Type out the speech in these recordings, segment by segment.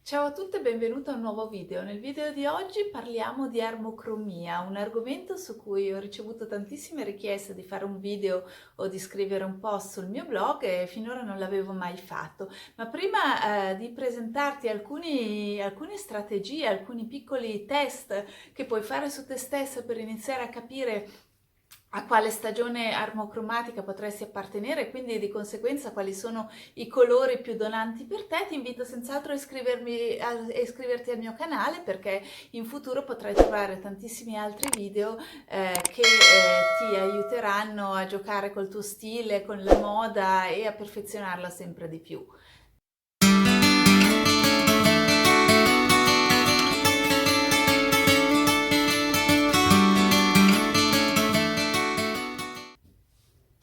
Ciao a tutte e benvenuto a un nuovo video. Nel video di oggi parliamo di armocromia, un argomento su cui ho ricevuto tantissime richieste di fare un video o di scrivere un post sul mio blog e finora non l'avevo mai fatto. Ma prima di presentarti alcune strategie, alcuni piccoli test che puoi fare su te stessa per iniziare a capire a quale stagione armocromatica potresti appartenere e quindi di conseguenza quali sono i colori più donanti per te, ti invito senz'altro a iscriverti al mio canale, perché in futuro potrai trovare tantissimi altri video che ti aiuteranno a giocare col tuo stile, con la moda e a perfezionarla sempre di più.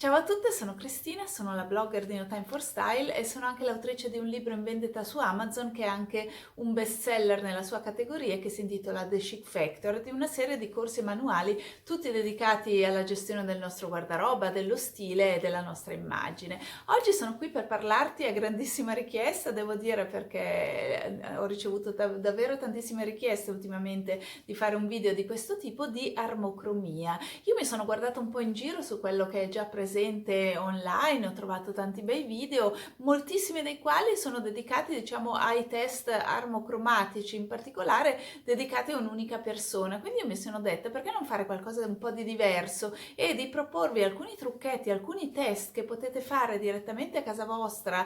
Ciao a tutte, sono Cristina, sono la blogger di No Time for Style e sono anche l'autrice di un libro in vendita su Amazon che è anche un bestseller nella sua categoria, che si intitola The Chic Factor, di una serie di corsi manuali tutti dedicati alla gestione del nostro guardaroba, dello stile e della nostra immagine. Oggi sono qui per parlarti a grandissima richiesta, devo dire, perché ho ricevuto davvero tantissime richieste ultimamente di fare un video di questo tipo, di armocromia. Io mi sono guardata un po' in giro su quello che è già presente online, ho trovato tanti bei video, moltissimi dei quali sono dedicati, diciamo, ai test armocromatici, in particolare dedicati a un'unica persona. Quindi io mi sono detta, perché non fare qualcosa un po' di diverso e di proporvi alcuni trucchetti, alcuni test che potete fare direttamente a casa vostra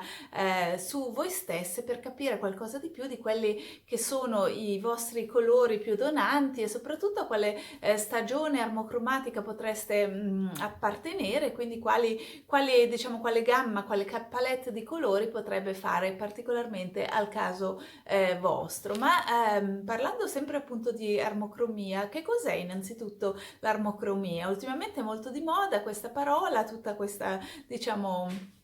su voi stesse, per capire qualcosa di più di quelli che sono i vostri colori più donanti e soprattutto a quale stagione armocromatica potreste appartenere, quindi quale gamma, quale palette di colori potrebbe fare particolarmente al caso vostro. Ma parlando sempre appunto di armocromia, che cos'è innanzitutto l'armocromia? Ultimamente è molto di moda questa parola, tutta questa, diciamo,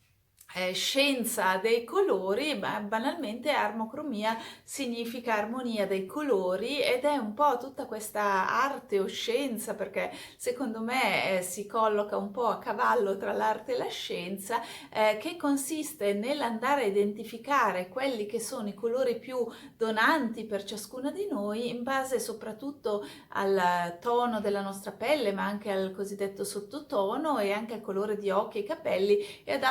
scienza dei colori, ma banalmente armocromia significa armonia dei colori, ed è un po' tutta questa arte o scienza, perché secondo me si colloca un po' a cavallo tra l'arte e la scienza, che consiste nell'andare a identificare quelli che sono i colori più donanti per ciascuna di noi, in base soprattutto al tono della nostra pelle, ma anche al cosiddetto sottotono e anche al colore di occhi e capelli e ad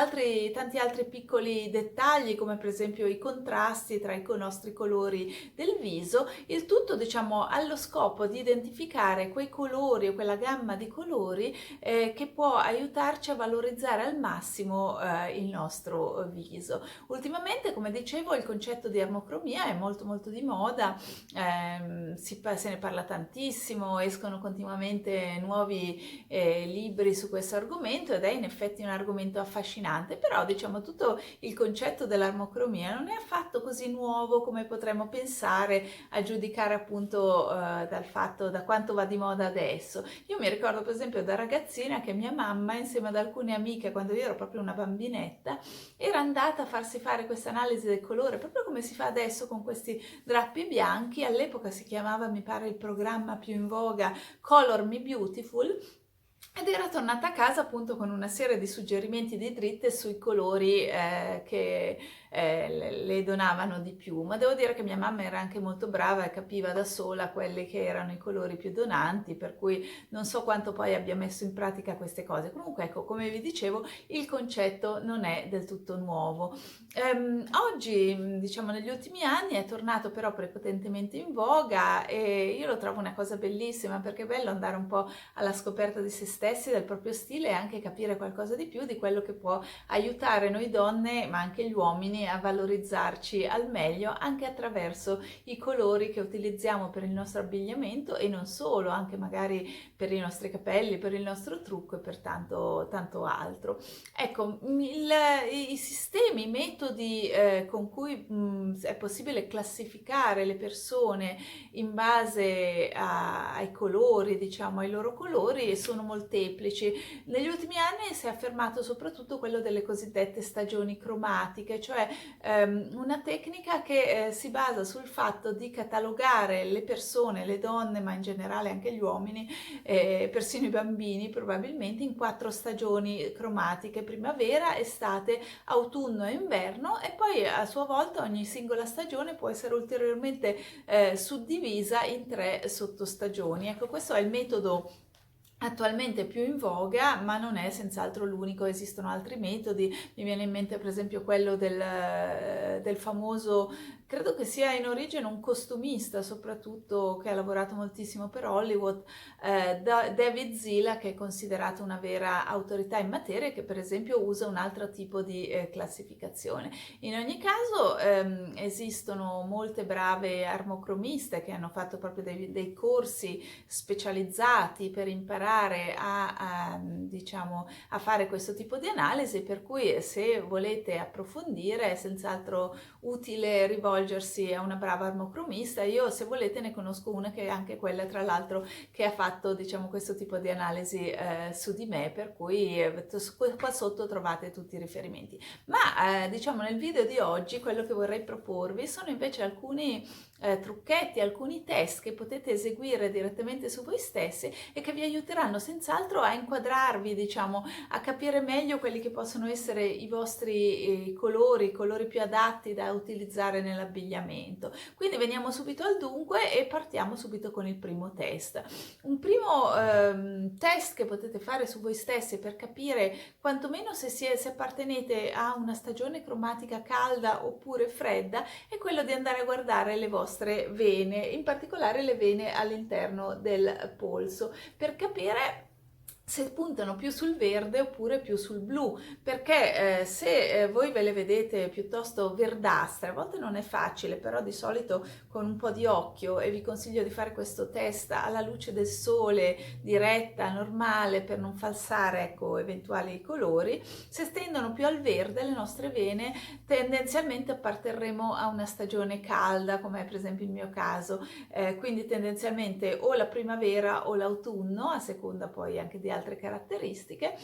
tanti altri piccoli dettagli, come per esempio i contrasti tra i nostri colori del viso, il tutto, diciamo, allo scopo di identificare quei colori o quella gamma di colori che può aiutarci a valorizzare al massimo il nostro viso. Ultimamente, come dicevo, il concetto di armocromia è molto di moda, se ne parla tantissimo, escono continuamente nuovi libri su questo argomento ed è in effetti un argomento affascinante, però diciamo tutto il concetto dell'armocromia non è affatto così nuovo come potremmo pensare, a giudicare appunto da quanto va di moda adesso. Io mi ricordo per esempio da ragazzina che mia mamma, insieme ad alcune amiche, quando io ero proprio una bambinetta, era andata a farsi fare questa analisi del colore, proprio come si fa adesso con questi drappi bianchi. All'epoca si chiamava, mi pare, il programma più in voga Color Me Beautiful, ed era tornata a casa appunto con una serie di suggerimenti di dritte sui colori che le donavano di più. Ma devo dire che mia mamma era anche molto brava e capiva da sola quelli che erano i colori più donanti, per cui non so quanto poi abbia messo in pratica queste cose. Comunque, ecco, come vi dicevo, il concetto non è del tutto nuovo. Oggi, diciamo, negli ultimi anni è tornato però prepotentemente in voga e io lo trovo una cosa bellissima, perché è bello andare un po' alla scoperta di se stessi, del proprio stile, e anche capire qualcosa di più di quello che può aiutare noi donne, ma anche gli uomini, a valorizzarci al meglio anche attraverso i colori che utilizziamo per il nostro abbigliamento e non solo, anche magari per i nostri capelli, per il nostro trucco e per tanto altro. Ecco, i sistemi, i metodi con cui è possibile classificare le persone in base ai colori, diciamo, ai loro colori, sono molteplici. Negli ultimi anni si è affermato soprattutto quello delle cosiddette stagioni cromatiche, cioè una tecnica che si basa sul fatto di catalogare le persone, le donne, ma in generale anche gli uomini, persino i bambini probabilmente, in 4 stagioni cromatiche: primavera, estate, autunno e inverno, e poi a sua volta ogni singola stagione può essere ulteriormente suddivisa in 3 sottostagioni. Ecco, questo è il metodo attualmente più in voga, ma non è senz'altro l'unico, esistono altri metodi. Mi viene in mente per esempio quello del famoso, credo che sia in origine un costumista soprattutto, che ha lavorato moltissimo per Hollywood, David Zila, che è considerato una vera autorità in materia e che per esempio usa un altro tipo di classificazione. In ogni caso esistono molte brave armocromiste che hanno fatto proprio dei corsi specializzati per imparare diciamo, a fare questo tipo di analisi, per cui se volete approfondire è senz'altro utile rivolgersi a una brava armocromista. Io, se volete, ne conosco una che è anche quella, tra l'altro, che ha fatto, diciamo, questo tipo di analisi su di me, per cui qua sotto trovate tutti i riferimenti. Ma diciamo, nel video di oggi quello che vorrei proporvi sono invece alcuni trucchetti, alcuni test che potete eseguire direttamente su voi stessi e che vi aiuteranno senz'altro a inquadrarvi, diciamo, a capire meglio quelli che possono essere i vostri i colori più adatti da utilizzare nell'abbigliamento. Quindi veniamo subito al dunque e partiamo subito con il primo test. Un primo test che potete fare su voi stessi per capire quantomeno se appartenete a una stagione cromatica calda oppure fredda è quello di andare a guardare le vostre vene, in particolare le vene all'interno del polso, per capire se puntano più sul verde oppure più sul blu, perché se voi ve le vedete piuttosto verdastre, a volte non è facile, però di solito con un po' di occhio, e vi consiglio di fare questo test alla luce del sole, diretta, normale, per non falsare, ecco, eventuali colori. Se tendono più al verde le nostre vene, tendenzialmente apparterremo a una stagione calda, come è per esempio il mio caso, quindi tendenzialmente o la primavera o l'autunno, a seconda poi anche di altre caratteristiche.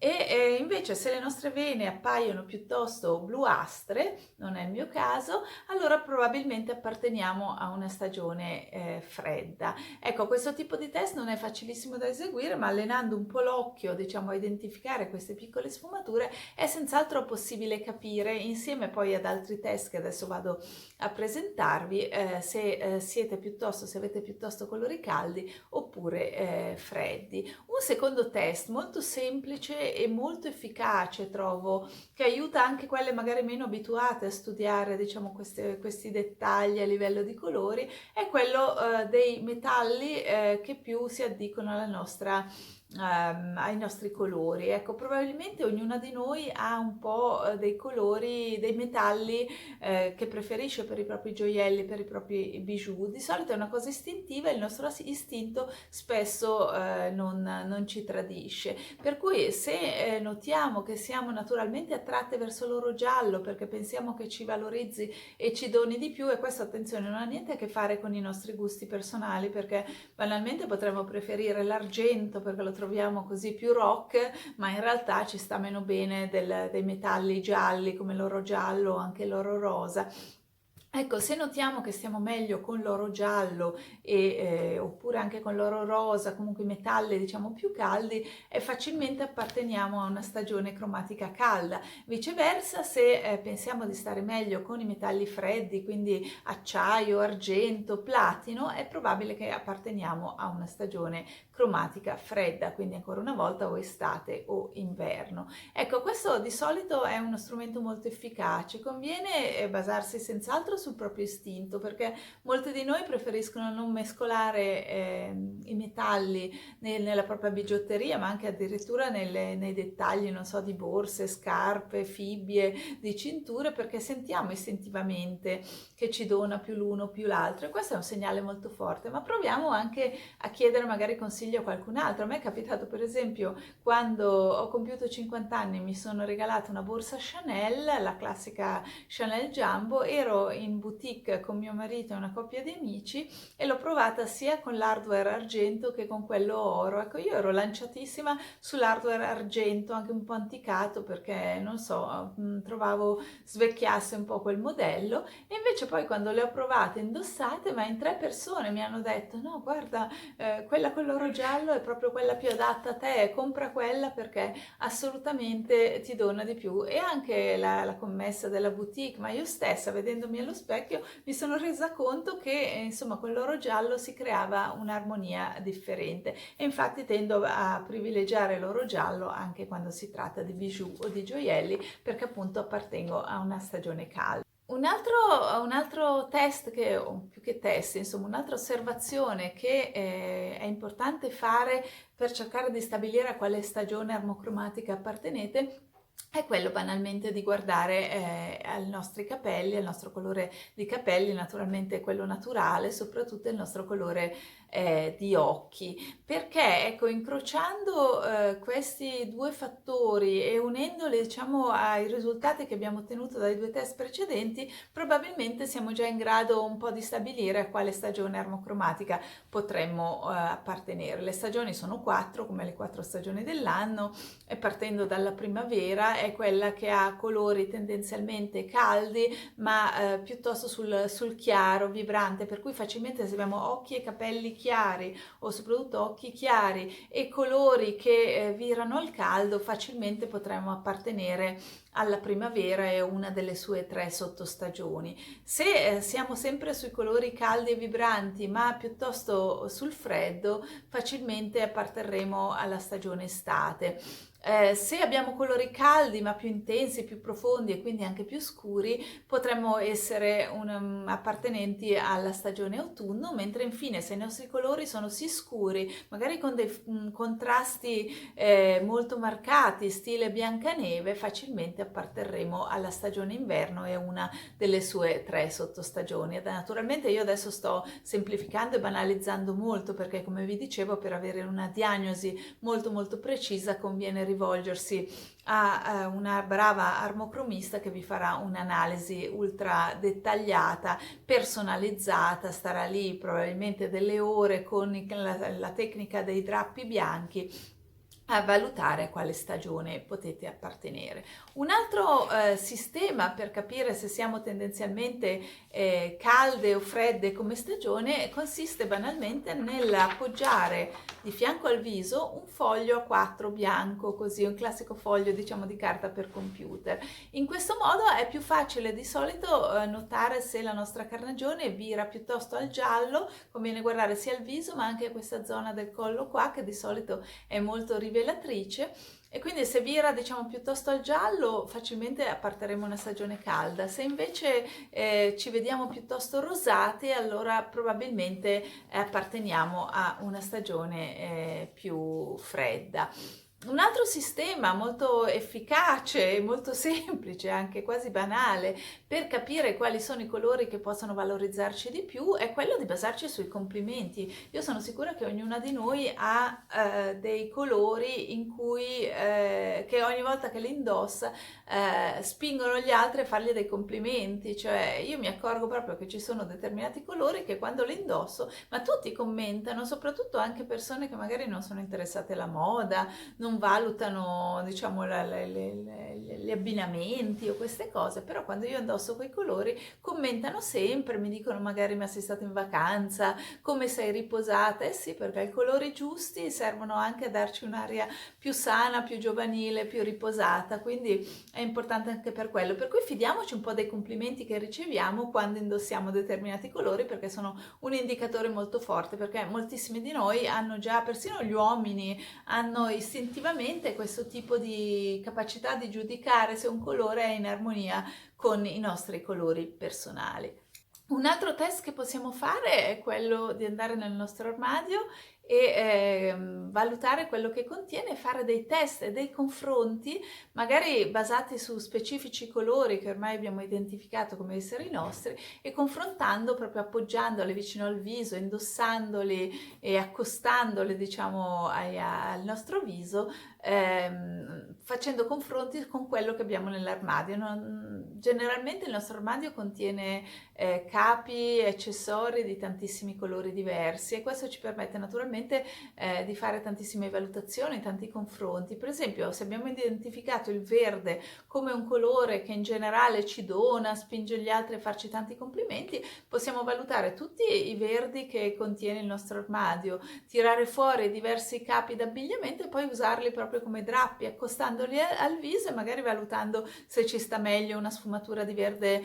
E invece se le nostre vene appaiono piuttosto bluastre, non è il mio caso, allora probabilmente apparteniamo a una stagione fredda. Ecco, questo tipo di test non è facilissimo da eseguire, ma allenando un po' l'occhio, diciamo, a identificare queste piccole sfumature, è senz'altro possibile capire, insieme poi ad altri test che adesso vado a presentarvi, se avete piuttosto colori caldi oppure freddi. Un secondo test molto semplice e molto efficace, trovo, che aiuta anche quelle magari meno abituate a studiare, diciamo, questi dettagli a livello di colori, è quello dei metalli che più si addicono ai nostri colori. Ecco, probabilmente ognuna di noi ha un po' dei colori, dei metalli che preferisce per i propri gioielli, per i propri bijou. Di solito è una cosa istintiva e il nostro istinto spesso non ci tradisce, per cui se notiamo che siamo naturalmente attratte verso l'oro giallo perché pensiamo che ci valorizzi e ci doni di più, e questo, attenzione, non ha niente a che fare con i nostri gusti personali, perché banalmente potremmo preferire l'argento perché lo troviamo così più rock, ma in realtà ci sta meno bene dei metalli gialli come l'oro giallo o anche l'oro rosa. Ecco, se notiamo che stiamo meglio con l'oro giallo oppure anche con l'oro rosa, comunque i metalli, diciamo, più caldi, facilmente apparteniamo a una stagione cromatica calda. Viceversa, se pensiamo di stare meglio con i metalli freddi, quindi acciaio, argento, platino, è probabile che apparteniamo a una stagione cromatica fredda, quindi ancora una volta o estate o inverno. Ecco, questo di solito è uno strumento molto efficace. Conviene basarsi senz'altro sul proprio istinto, perché molti di noi preferiscono non mescolare i metalli nella propria bigiotteria, ma anche addirittura nei dettagli, non so, di borse, scarpe, fibbie, di cinture, perché sentiamo istintivamente che ci dona più l'uno più l'altro, e questo è un segnale molto forte. Ma proviamo anche a chiedere magari consigli a qualcun altro. A me è capitato, per esempio, quando ho compiuto 50 anni, mi sono regalata una borsa Chanel, la classica Chanel Jumbo, ero in in boutique con mio marito e una coppia di amici e l'ho provata sia con l'hardware argento che con quello oro. Ecco, io ero lanciatissima sull'hardware argento, anche un po' anticato perché non so, trovavo svecchiasse un po' quel modello, e invece poi quando le ho provate indossate, ma in 3 persone mi hanno detto no guarda, quella con l'oro giallo è proprio quella più adatta a te, compra quella perché assolutamente ti dona di più. E anche la commessa della boutique, ma io stessa vedendomi allo specchio mi sono resa conto che insomma con l'oro giallo si creava un'armonia differente, e infatti tendo a privilegiare l'oro giallo anche quando si tratta di bijou o di gioielli, perché appunto appartengo a una stagione calda. Un altro test o più che test, insomma, un'altra osservazione che è importante fare per cercare di stabilire a quale stagione armocromatica appartenete è quello banalmente di guardare ai nostri capelli, al nostro colore di capelli, naturalmente quello naturale, soprattutto il nostro colore di occhi, perché ecco, incrociando questi due fattori e unendoli diciamo ai risultati che abbiamo ottenuto dai 2 test precedenti, probabilmente siamo già in grado un po' di stabilire a quale stagione armocromatica potremmo appartenere. Le stagioni sono 4, come le 4 stagioni dell'anno, e partendo dalla primavera è quella che ha colori tendenzialmente caldi, ma piuttosto sul chiaro, vibrante, per cui facilmente se abbiamo occhi e capelli chiari o soprattutto occhi chiari e colori che virano al caldo, facilmente potremmo appartenere alla primavera e una delle sue 3 sottostagioni. Se siamo sempre sui colori caldi e vibranti, ma piuttosto sul freddo, facilmente apparterremo alla stagione estate. Se abbiamo colori caldi ma più intensi, più profondi e quindi anche più scuri, potremmo essere appartenenti alla stagione autunno, mentre infine se i nostri colori sono sì scuri, magari con dei contrasti molto marcati, stile Biancaneve, facilmente apparterremo alla stagione inverno e una delle sue 3 sottostagioni. Ed naturalmente io adesso sto semplificando e banalizzando molto, perché come vi dicevo, per avere una diagnosi molto precisa conviene rivolgersi a una brava armocromista che vi farà un'analisi ultra dettagliata, personalizzata, starà lì probabilmente delle ore con la tecnica dei drappi bianchi a valutare a quale stagione potete appartenere. Un altro sistema per capire se siamo tendenzialmente calde o fredde come stagione consiste banalmente nell'appoggiare di fianco al viso un foglio A4 bianco, così un classico foglio diciamo di carta per computer. In questo modo è più facile di solito notare se la nostra carnagione vira piuttosto al giallo. Conviene guardare sia il viso ma anche questa zona del collo qua, che di solito è molto rivelatrice, e quindi se vira diciamo piuttosto al giallo facilmente apparteremo a una stagione calda. Se invece ci vediamo piuttosto rosati, allora probabilmente apparteniamo a una stagione più fredda. Un altro sistema molto efficace e molto semplice, anche quasi banale, per capire quali sono i colori che possono valorizzarci di più è quello di basarci sui complimenti. Io sono sicura che ognuna di noi ha dei colori in cui, che ogni volta che li indossa spingono gli altri a fargli dei complimenti. Cioè io mi accorgo proprio che ci sono determinati colori che quando li indosso, ma tutti commentano, soprattutto anche persone che magari non sono interessate alla moda, non valutano diciamo gli abbinamenti o queste cose, però quando io indosso quei colori commentano sempre, mi dicono magari ma sei stata in vacanza, come sei riposata. Eh sì, perché i colori giusti servono anche a darci un'aria più sana, più giovanile, più riposata, quindi è importante anche per quello, per cui fidiamoci un po' dei complimenti che riceviamo quando indossiamo determinati colori, perché sono un indicatore molto forte, perché moltissimi di noi hanno già, persino gli uomini hanno istintivamente questo tipo di capacità di giudicare se un colore è in armonia con i nostri colori personali. Un altro test che possiamo fare è quello di andare nel nostro armadio valutare quello che contiene, fare dei test e dei confronti, magari basati su specifici colori che ormai abbiamo identificato come essere i nostri, e confrontando, proprio appoggiandoli vicino al viso, indossandoli e accostandoli, diciamo, al nostro viso, facendo confronti con quello che abbiamo nell'armadio. Generalmente il nostro armadio contiene capi, accessori di tantissimi colori diversi, e questo ci permette naturalmente di fare tantissime valutazioni, tanti confronti. Per esempio, se abbiamo identificato il verde come un colore che in generale ci dona, spinge gli altri a farci tanti complimenti, possiamo valutare tutti i verdi che contiene il nostro armadio, tirare fuori diversi capi d'abbigliamento e poi usarli proprio come drappi, accostandoli al viso e magari valutando se ci sta meglio una sfumatura di verde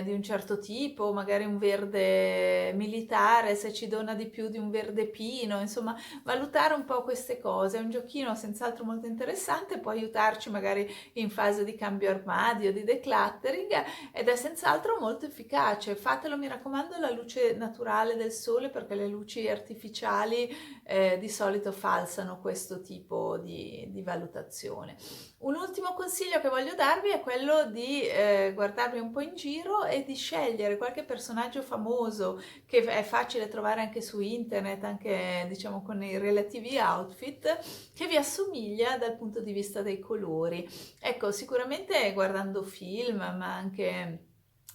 di un certo tipo, magari un verde militare, se ci dona di più di un verde pino, insomma valutare un po' queste cose. È un giochino senz'altro molto interessante, può aiutarci magari in fase di cambio armadio, di decluttering, ed è senz'altro molto efficace. Fatelo, mi raccomando, alla luce naturale del sole, perché le luci artificiali di solito falsano questo tipo di valutazione. Un ultimo consiglio che voglio darvi è quello di guardarvi un po' in giro e di scegliere qualche personaggio famoso che è facile trovare anche su internet, anche diciamo con i relativi outfit, che vi assomiglia dal punto di vista dei colori. Ecco, sicuramente guardando film, ma anche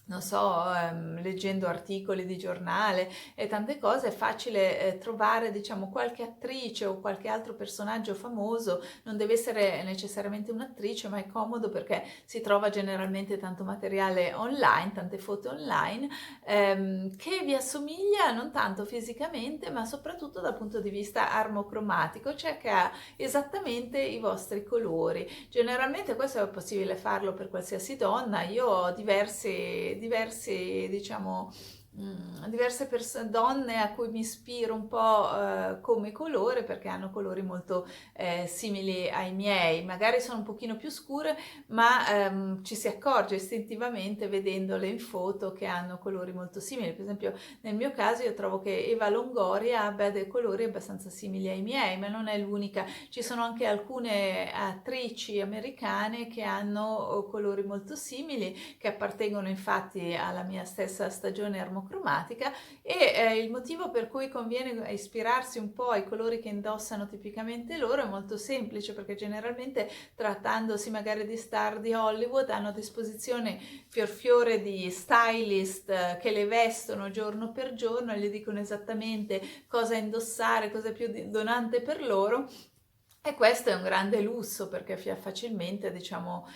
non so, leggendo articoli di giornale e tante cose, è facile trovare, diciamo, qualche attrice o qualche altro personaggio famoso. Non deve essere necessariamente un'attrice, ma è comodo perché si trova generalmente tanto materiale online, tante foto online, che vi assomiglia non tanto fisicamente, ma soprattutto dal punto di vista armocromatico, cioè che ha esattamente i vostri colori. Generalmente questo è possibile farlo per qualsiasi donna. Io ho diverse, diciamo, diverse donne a cui mi ispiro un po' come colore, perché hanno colori molto simili ai miei. Magari sono un pochino più scure, ma ci si accorge istintivamente vedendole in foto che hanno colori molto simili. Per esempio, nel mio caso io trovo che Eva Longoria abbia dei colori abbastanza simili ai miei, ma non è l'unica. Ci sono anche alcune attrici americane che hanno colori molto simili, che appartengono infatti alla mia stessa stagione armocromatica, e il motivo per cui conviene ispirarsi un po' ai colori che indossano tipicamente loro è molto semplice, perché generalmente, trattandosi magari di star di Hollywood, hanno a disposizione fior di stylist che le vestono giorno per giorno e gli dicono esattamente cosa indossare, cosa è più donante per loro. E questo è un grande lusso, perché facilmente, diciamo,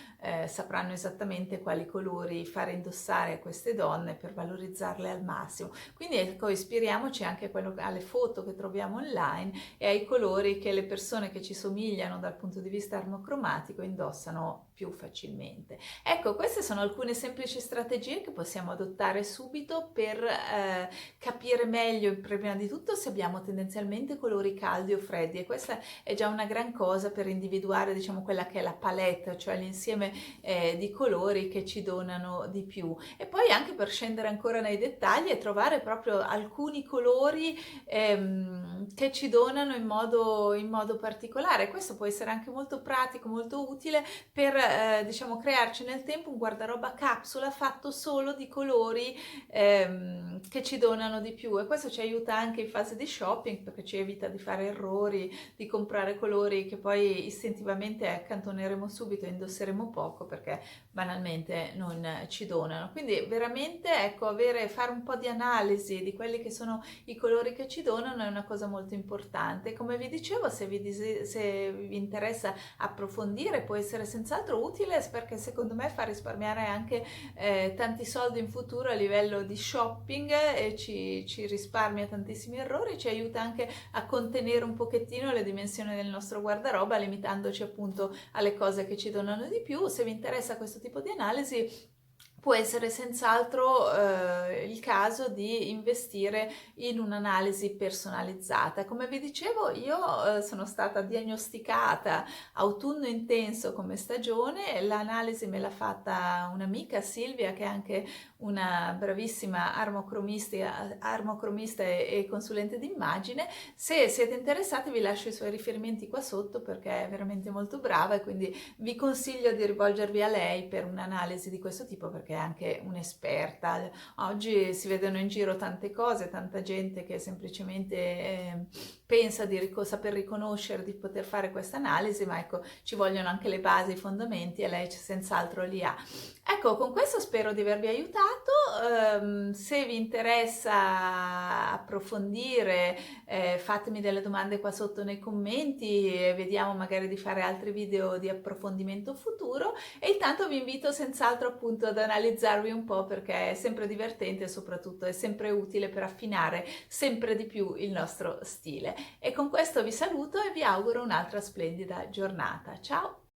sapranno esattamente quali colori fare indossare a queste donne per valorizzarle al massimo. Quindi ecco, ispiriamoci anche alle foto che troviamo online e ai colori che le persone che ci somigliano dal punto di vista armocromatico indossano più facilmente. Ecco, queste sono alcune semplici strategie che possiamo adottare subito per capire meglio, prima di tutto, se abbiamo tendenzialmente colori caldi o freddi, e questa è già una gran cosa per individuare, diciamo, quella che è la palette, cioè l'insieme di colori che ci donano di più. E poi anche per scendere ancora nei dettagli e trovare proprio alcuni colori che ci donano in modo particolare. Questo può essere anche molto pratico, molto utile per diciamo crearci nel tempo un guardaroba capsula fatto solo di colori che ci donano di più, e questo ci aiuta anche in fase di shopping, perché ci evita di fare errori, di comprare colori che poi istintivamente accantoneremo subito e indosseremo poco perché banalmente non ci donano. Quindi veramente, ecco, fare un po' di analisi di quelli che sono i colori che ci donano è una cosa molto importante. Come vi dicevo, se vi interessa approfondire, può essere senz'altro utile, perché secondo me fa risparmiare anche tanti soldi in futuro a livello di shopping, e ci risparmia tantissimi errori, ci aiuta anche a contenere un pochettino le dimensioni del nostro guardaroba, limitandoci appunto alle cose che ci donano di più. Se vi interessa questo tipo di analisi, può essere senz'altro il caso di investire in un'analisi personalizzata. Come vi dicevo, io sono stata diagnosticata autunno intenso come stagione, l'analisi me l'ha fatta un'amica, Silvia, che è anche una bravissima armocromista e consulente d'immagine. Se siete interessati vi lascio i suoi riferimenti qua sotto perché è veramente molto brava e quindi vi consiglio di rivolgervi a lei per un'analisi di questo tipo perché è anche un'esperta. Oggi si vedono in giro tante cose, tanta gente che semplicemente pensa di saper riconoscere, di poter fare questa analisi, ma ecco, ci vogliono anche le basi, i fondamenti e lei senz'altro li ha. Ecco, con questo spero di avervi aiutato. Se vi interessa approfondire, fatemi delle domande qua sotto nei commenti e vediamo magari di fare altri video di approfondimento futuro. E intanto vi invito senz'altro appunto ad analizzarvi un po' perché è sempre divertente e soprattutto è sempre utile per affinare sempre di più il nostro stile. E con questo vi saluto e vi auguro un'altra splendida giornata. Ciao!